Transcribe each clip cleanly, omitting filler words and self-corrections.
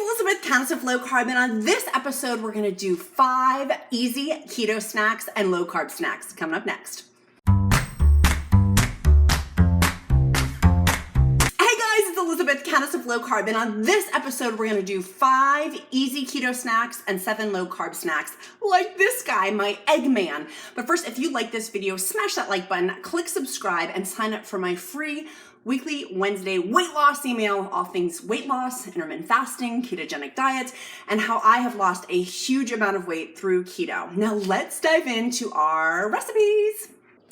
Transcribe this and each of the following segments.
Elizabeth, Countess of Low Carb, and on this episode, we're gonna do 5 easy keto snacks and low carb snacks. Coming up next. Elizabeth, Countess of Low Carb, and on this episode we're going to do 5 easy keto snacks and 7 low carb snacks like this guy, my Eggman. But first, if you like this video, smash that like button, click subscribe, and sign up for my free weekly Wednesday weight loss email, all things weight loss, intermittent fasting, ketogenic diets, and how I have lost a huge amount of weight through keto. Now let's dive into our recipes.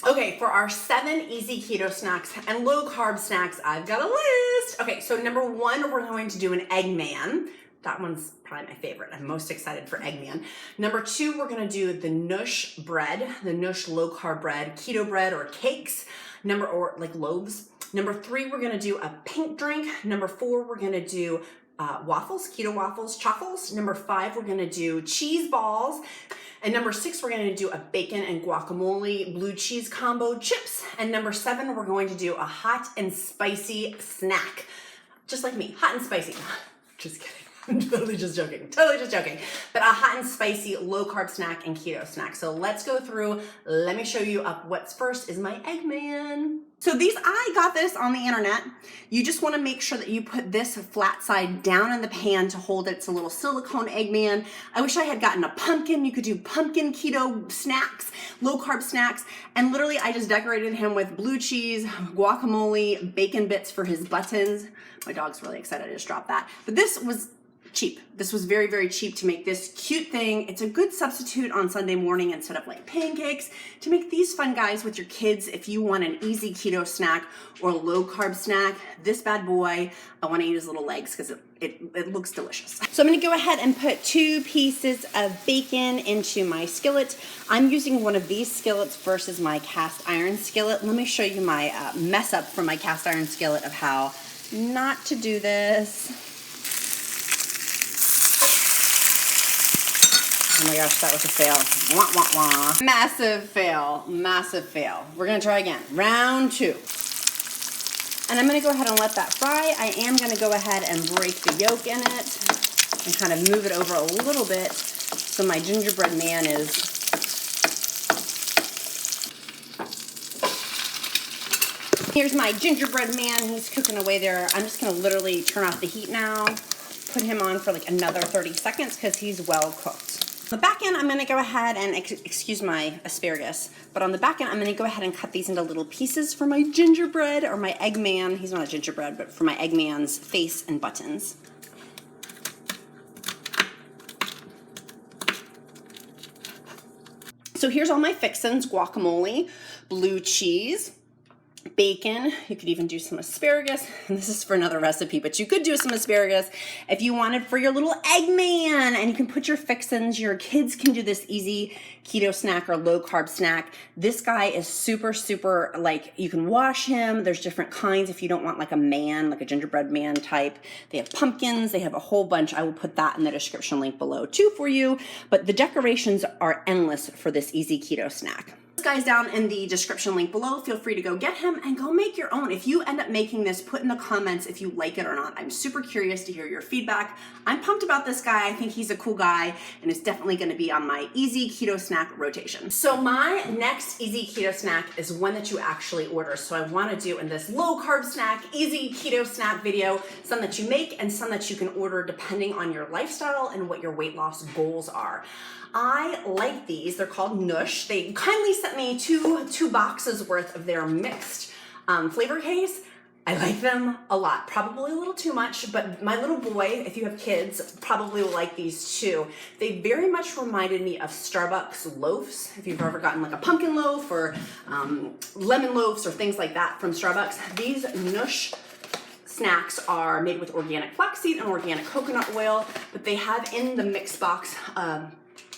Okay, for our 7 easy keto snacks and low carb snacks, I've got a list. Okay, so number 1, we're going to do an Eggman. That one's probably my favorite. I'm most excited for Eggman. Number 2, we're gonna do the Nush bread, the Nush low carb bread, keto bread or cakes, or like loaves. Number 3, we're gonna do a pink drink. Number 4, we're gonna do waffles, keto waffles, chaffles. Number 5, we're gonna do cheese balls. And number 6, we're gonna do a bacon and guacamole blue cheese combo chips. And number 7, we're going to do a hot and spicy snack. Just like me, hot and spicy. Just kidding. I'm totally just joking. But a hot and spicy low carb snack and keto snack. So let's go through. Let me show you up. What's first is my Eggman. So I got this on the internet. You just want to make sure that you put this flat side down in the pan to hold it. It's a little silicone Eggman. I wish I had gotten a pumpkin. You could do pumpkin keto snacks, low carb snacks. And literally I just decorated him with blue cheese, guacamole, bacon bits for his buttons. My dog's really excited. I just dropped that. But this was cheap. This was very, very cheap to make this cute thing. It's a good substitute on Sunday morning instead of like pancakes to make these fun guys with your kids. If you want an easy keto snack or low carb snack, this bad boy, I want to eat his little legs because it looks delicious. So I'm going to go ahead and put 2 pieces of bacon into my skillet. I'm using one of these skillets versus my cast iron skillet. Let me show you my mess up from my cast iron skillet of how not to do this. Oh my gosh, that was a fail. Wah, wah, wah. Massive fail, massive fail. We're gonna try again, round 2. And I'm gonna go ahead and let that fry. I am gonna go ahead and break the yolk in it and kind of move it over a little bit so my gingerbread man is Here's my gingerbread man, he's cooking away there. I'm just gonna literally turn off the heat now, put him on for like another 30 seconds because he's well cooked. On the back end, I'm going to go ahead and, excuse my asparagus, but on the back end, I'm going to go ahead and cut these into little pieces for my gingerbread, or my Eggman. He's not a gingerbread, but for my Eggman's face and buttons. So here's all my fixins: guacamole, blue cheese, bacon. You could even do some asparagus, and this is for another recipe, but you could do some asparagus if you wanted for your little Eggman, and you can put your fixins. Your kids can do this easy keto snack or low carb snack. This guy is super, super, like, you can wash him. There's different kinds if you don't want like a man, like a gingerbread man type. They have pumpkins, they have a whole bunch. I will put that in the description link below too for you, but the decorations are endless for this easy keto snack. This guy's down in the description link below. Feel free to go get him and go make your own. If you end up making this, put in the comments if you like it or not. I'm super curious to hear your feedback. I'm pumped about this guy. I think he's a cool guy, and it's definitely going to be on my easy keto snack rotation. So my next easy keto snack is one that you actually order. So I want to do in this low carb snack, easy keto snack video, some that you make and some that you can order depending on your lifestyle and what your weight loss goals are. I like these. They're called Nush. They kindly sent me two boxes worth of their mixed flavor case. I like them a lot, probably a little too much, but my little boy, if you have kids, probably will like these too. They very much reminded me of Starbucks loaves. If you've ever gotten like a pumpkin loaf or lemon loaves or things like that from Starbucks, these Nush snacks are made with organic flaxseed and organic coconut oil, but they have in the mix box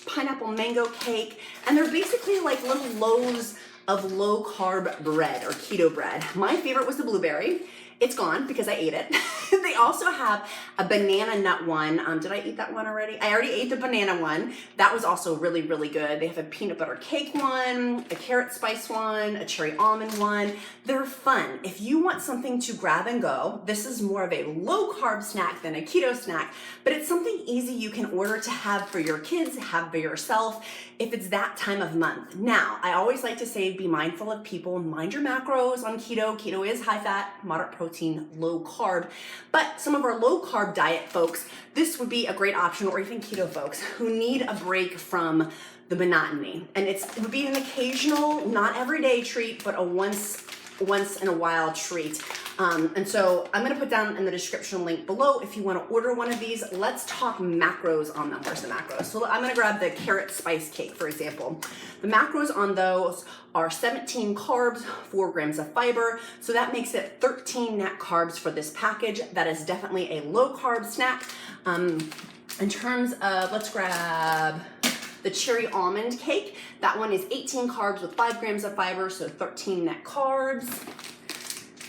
pineapple mango cake, and they're basically like little loaves of low carb bread or keto bread. My favorite was the blueberry, It's gone because I ate it. They also have a banana nut one. Did I eat that one already? I already ate the banana one. That was also really, really good. They have a peanut butter cake one, a carrot spice one, a cherry almond one. They're fun. If you want something to grab and go, this is more of a low carb snack than a keto snack, but it's something easy you can order to have for your kids, have for yourself, if it's that time of month. Now, I always like to say, be mindful of people, mind your macros on keto. Keto is high fat, moderate protein, low carb. But some of our low carb diet folks, this would be a great option, or even keto folks who need a break from the monotony. And it would be an occasional, not everyday treat, but a once in a while treat. And so I'm gonna put down in the description link below if you wanna order one of these. Let's talk macros on them. Where's the macros? So I'm gonna grab the carrot spice cake, for example. The macros on those are 17 carbs, 4 grams of fiber. So that makes it 13 net carbs for this package. That is definitely a low carb snack. In terms of, let's grab the cherry almond cake. That one is 18 carbs with 5 grams of fiber, so 13 net carbs.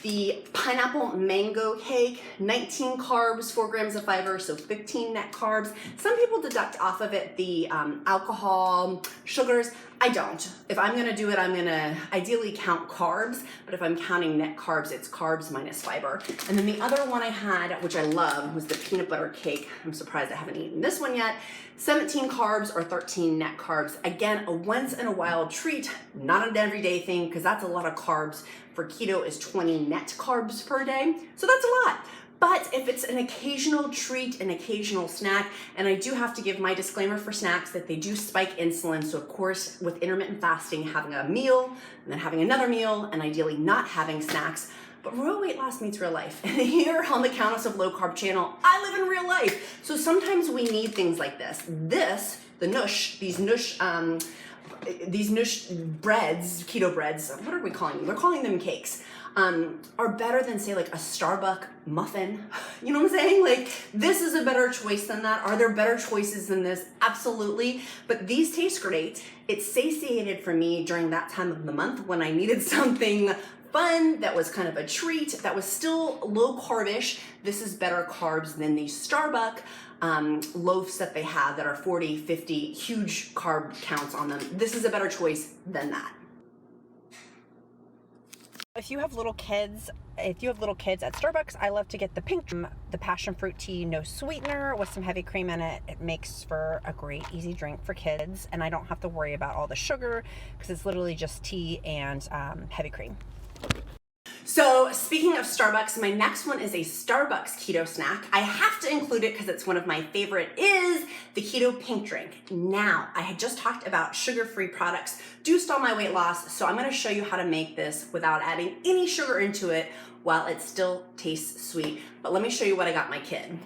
The pineapple mango cake, 19 carbs, 4 grams of fiber, so 15 net carbs. Some people deduct off of it the alcohol, sugars. I don't. If I'm gonna do it, I'm gonna ideally count carbs, but if I'm counting net carbs, it's carbs minus fiber. And then the other one I had, which I love, was the peanut butter cake. I'm surprised I haven't eaten this one yet. 17 carbs or 13 net carbs. Again, a once in a while treat, not an everyday thing, because that's a lot of carbs. For keto is 20 net carbs per day, so that's a lot. But if it's an occasional treat, an occasional snack, and I do have to give my disclaimer for snacks that they do spike insulin, so of course with intermittent fasting, having a meal, and then having another meal, and ideally not having snacks, but real weight loss meets real life. And here on the Countess of Low Carb channel, I live in real life. So sometimes we need things like this. The Nush, these Nush breads, keto breads, what are we calling them? We're calling them cakes. Are better than, say, like a Starbucks muffin. You know what I'm saying? Like, this is a better choice than that. Are there better choices than this? Absolutely. But these taste great. It's satiated for me during that time of the month when I needed something fun, that was kind of a treat, that was still low carbish. This is better carbs than these Starbucks loaves that they have that are 40, 50, huge carb counts on them. This is a better choice than that. If you have little kids at Starbucks, I love to get the pink, the passion fruit tea, no sweetener, with some heavy cream in it. It makes for a great, easy drink for kids, and I don't have to worry about all the sugar because it's literally just tea and heavy cream. So speaking of Starbucks, my next one is a Starbucks keto snack. I have to include it because it's one of my favorite, is the keto pink drink. Now, I had just talked about sugar-free products do stall my weight loss, so I'm gonna show you how to make this without adding any sugar into it while it still tastes sweet. But let me show you what I got my kid.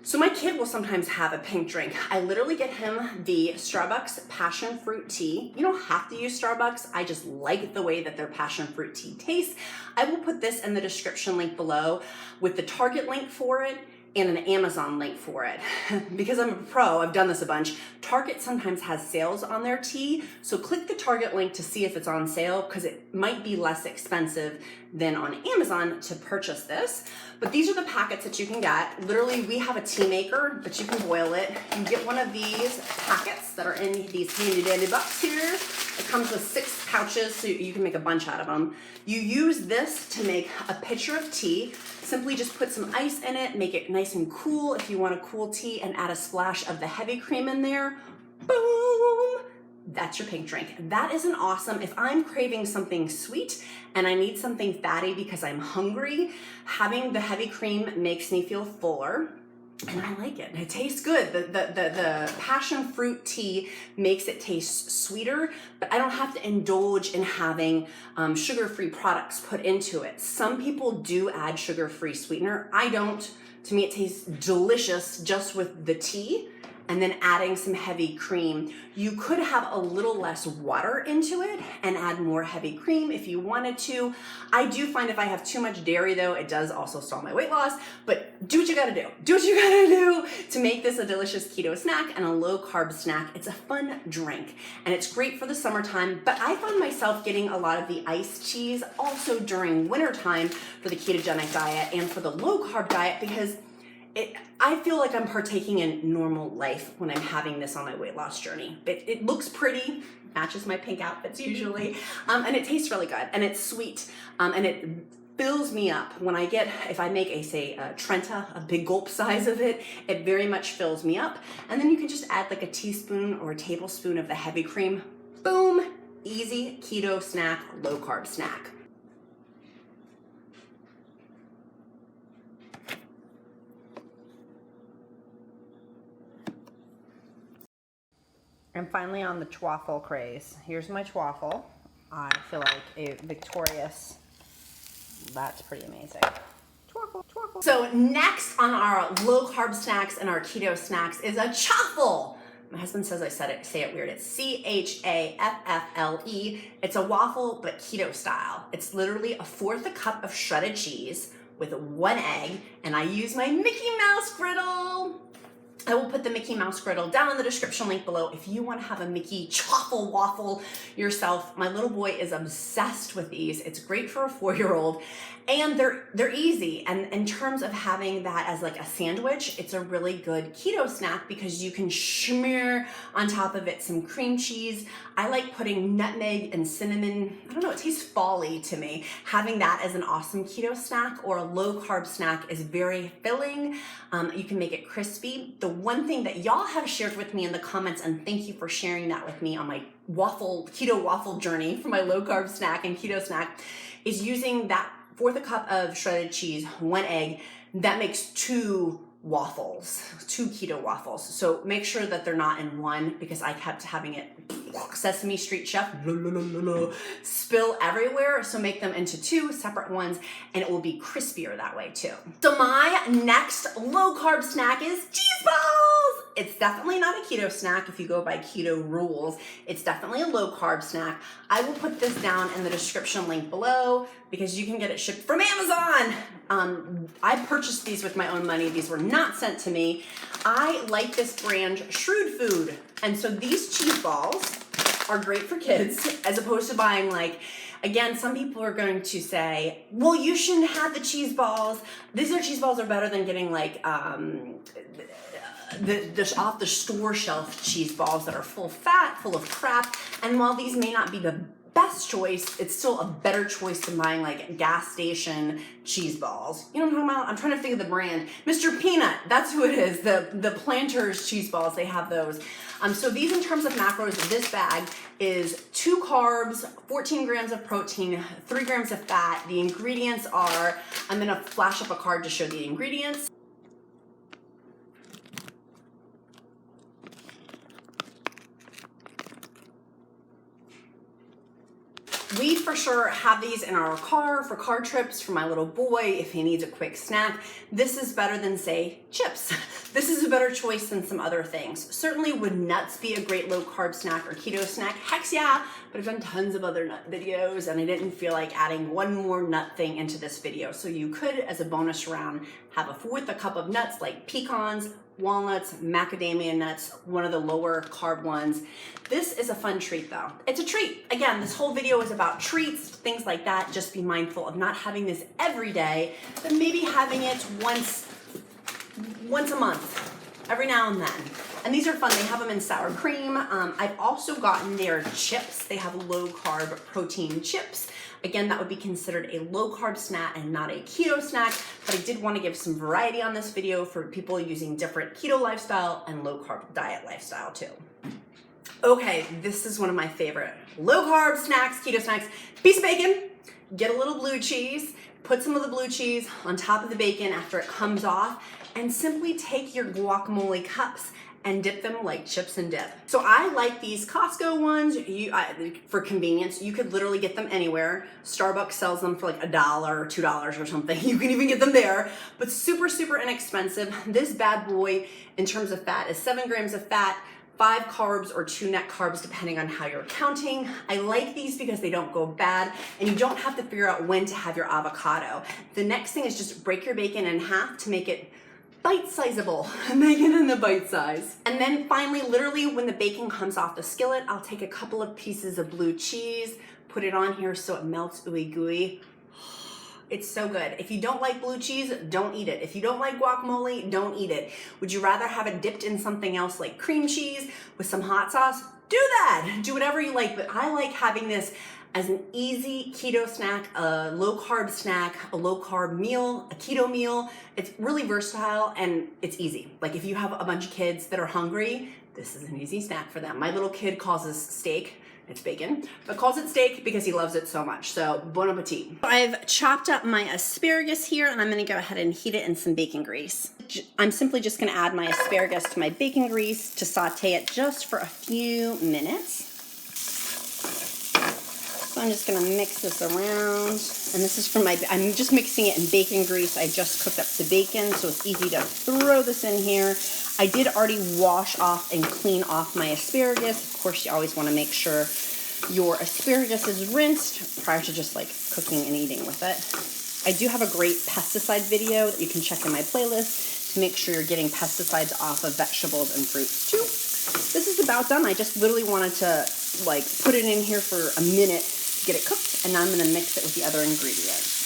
So my kid will sometimes have a pink drink. I literally get him the Starbucks passion fruit tea. You don't have to use Starbucks. I just like the way that their passion fruit tea tastes. I will put this in the description link below with the Target link for it and an Amazon link for it. Because I'm a pro, I've done this a bunch. Target sometimes has sales on their tea, so click the Target link to see if it's on sale, because it might be less expensive than on Amazon to purchase this. But these are the packets that you can get. Literally, we have a tea maker, but you can boil it. You get one of these packets that are in these handy dandy box here. It comes with 6 pouches, so you can make a bunch out of them. You use this to make a pitcher of tea. Simply just put some ice in it, make it nice and cool if you want a cool tea, and add a splash of the heavy cream in there. Boom! That's your pink drink. That isn't awesome. If I'm craving something sweet and I need something fatty because I'm hungry, having the heavy cream makes me feel fuller. And I like it. It tastes good. The passion fruit tea makes it taste sweeter, but I don't have to indulge in having sugar-free products put into it. Some people do add sugar-free sweetener. I don't. To me, it tastes delicious just with the tea and then adding some heavy cream. You could have a little less water into it and add more heavy cream if you wanted to. I do find if I have too much dairy though, it does also stall my weight loss, but do what you gotta do. Do what you gotta do to make this a delicious keto snack and a low carb snack. It's a fun drink and it's great for the summertime, but I found myself getting a lot of the iced cheese also during wintertime for the ketogenic diet and for the low carb diet because I feel like I'm partaking in normal life when I'm having this on my weight loss journey. It looks pretty, matches my pink outfits usually, and it tastes really good, and it's sweet, and it fills me up. When I get, if I make a Trenta, a big gulp size of it, it very much fills me up. And then you can just add like a teaspoon or a tablespoon of the heavy cream. Boom, easy keto snack, low carb snack. And finally on the waffle craze. Here's my waffle. I feel like a victorious, that's pretty amazing. Waffle. So next on our low carb snacks and our keto snacks is a chaffle. My husband says I say it weird. It's C-H-A-F-F-L-E. It's a waffle, but keto style. It's literally 1/4 cup of shredded cheese with 1 egg, and I use my Mickey Mouse griddle. I will put the Mickey Mouse griddle down in the description link below if you want to have a Mickey chaffle waffle yourself. My little boy is obsessed with these. It's great for a 4-year-old and they're easy. And in terms of having that as like a sandwich, it's a really good keto snack because you can smear on top of it some cream cheese. I like putting nutmeg and cinnamon. I don't know, it tastes fall-y to me. Having that as an awesome keto snack or a low carb snack is very filling. You can make it crispy. The one thing that y'all have shared with me in the comments, and thank you for sharing that with me on my keto waffle journey for my low carb snack and keto snack, is using that 1/4 cup of shredded cheese, 1 egg. That makes 2 waffles, 2 keto waffles. So make sure that they're not in one because I kept having it Sesame Street Chef spill everywhere. So make them into 2 separate ones and it will be crispier that way too. So my next low carb snack is cheese balls. It's definitely not a keto snack if you go by keto rules. It's definitely a low carb snack. I will put this down in the description link below because you can get it shipped from Amazon. I purchased these with my own money. These were not sent to me. I like this brand, Shrewd Food. And so these cheese balls are great for kids as opposed to buying like, again, some people are going to say, well, you shouldn't have the cheese balls. These cheese balls are better than getting like, the off the store shelf cheese balls that are full of fat, full of crap. And while these may not be the best choice, it's still a better choice than buying like gas station cheese balls. You know what I'm talking about? I'm trying to think of the brand. Mr. Peanut, that's who it is. The Planters cheese balls, they have those. So these in terms of macros, this bag is 2 carbs, 14 grams of protein, 3 grams of fat. The ingredients are, I'm gonna flash up a card to show the ingredients. We for sure have these in our car for car trips for my little boy if he needs a quick snack. This is better than, say, chips. This is a better choice than some other things. Certainly would nuts be a great low carb snack or keto snack? Heck yeah, but I've done tons of other nut videos and I didn't feel like adding one more nut thing into this video. So you could, as a bonus round, have a 1/4 cup of nuts like pecans, walnuts, macadamia nuts, one of the lower carb ones. This is a fun treat though. It's a treat. Again, this whole video is about treats, things like that. Just be mindful of not having this every day, but maybe having it once a month, every now and then. And these are fun. They have them in sour cream. I've also gotten their chips. They have low carb protein chips. Again, that would be considered a low carb snack and not a keto snack, but I did want to give some variety on this video for people using different keto lifestyle and low carb diet lifestyle too. Okay, this is one of my favorite low carb snacks, keto snacks. Piece of bacon, get a little blue cheese, put some of the blue cheese on top of the bacon after it comes off, and simply take your guacamole cups and dip them like chips and dip. So I like these Costco ones. For convenience, you could literally get them anywhere. Starbucks sells them for like $1 or $2 or something. You can even get them there, but super, super inexpensive. This bad boy, in terms of fat, is 7 grams of fat, 5 carbs or 2 net carbs, depending on how you're counting. I like these because they don't go bad, and you don't have to figure out when to have your avocado. The next thing is just break your bacon in half to make it bite-sizable. Make it in the bite size. And then finally, literally when the bacon comes off the skillet, I'll take a couple of pieces of blue cheese, put it on here so it melts ooey gooey. It's so good. If you don't like blue cheese, don't eat it. If you don't like guacamole, don't eat it. Would you rather have it dipped in something else like cream cheese with some hot sauce? Do that. Do whatever you like, but I like having this as an easy keto snack, a low carb snack, a low carb meal, a keto meal. It's really versatile and it's easy. Like if you have a bunch of kids that are hungry, this is an easy snack for them. My little kid calls this steak. It's bacon, but calls it steak because he loves it so much. So bon appetit. I've chopped up my asparagus here, and I'm gonna go ahead and heat it in some bacon grease. I'm simply just gonna add my asparagus to my bacon grease to saute it just for a few minutes. So I'm just gonna mix this around, and this is from I'm just mixing it in bacon grease. I just cooked up the bacon, so it's easy to throw this in here. I did already wash off and clean off my asparagus. Of course, you always wanna make sure your asparagus is rinsed prior to just like cooking and eating with it. I do have a great pesticide video that you can check in my playlist to make sure you're getting pesticides off of vegetables and fruits too. This is about done. I just literally wanted to like put it in here for a minute to get it cooked, and now I'm gonna mix it with the other ingredients.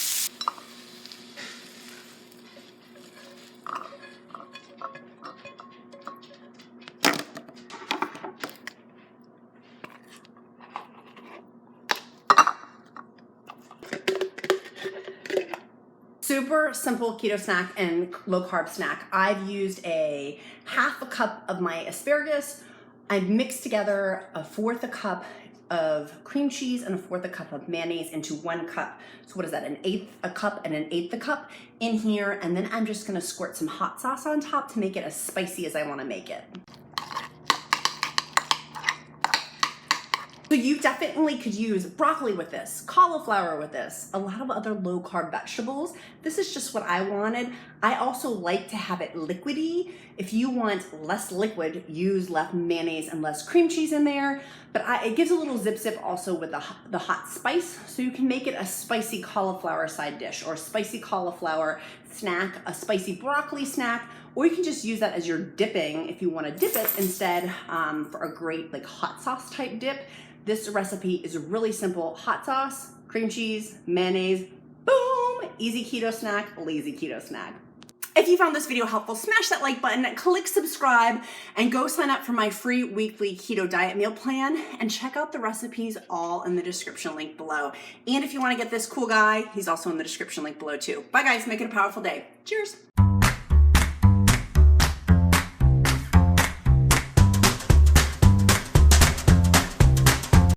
Super simple keto snack and low carb snack. I've used a half a cup of my asparagus. I've mixed together a 1/4 a cup of cream cheese and a 1/4 a cup of mayonnaise into 1 cup. So what is that, 1/8 a cup and 1/8 a cup in here. And then I'm just gonna squirt some hot sauce on top to make it as spicy as I wanna make it. So you definitely could use broccoli with this, cauliflower with this, a lot of other low carb vegetables. This is just what I wanted. I also like to have it liquidy. If you want less liquid, use less mayonnaise and less cream cheese in there. But it gives a little zip also with the hot spice. So you can make it a spicy cauliflower side dish or a spicy cauliflower snack, a spicy broccoli snack, or you can just use that as your dipping if you want to dip it instead for a great like hot sauce type dip. This recipe is really simple. Hot sauce, cream cheese, mayonnaise, boom! Easy keto snack, lazy keto snack. If you found this video helpful, smash that like button, click subscribe, and go sign up for my free weekly keto diet meal plan, and check out the recipes all in the description link below. And if you want to get this cool guy, he's also in the description link below too. Bye guys, make it a powerful day. Cheers.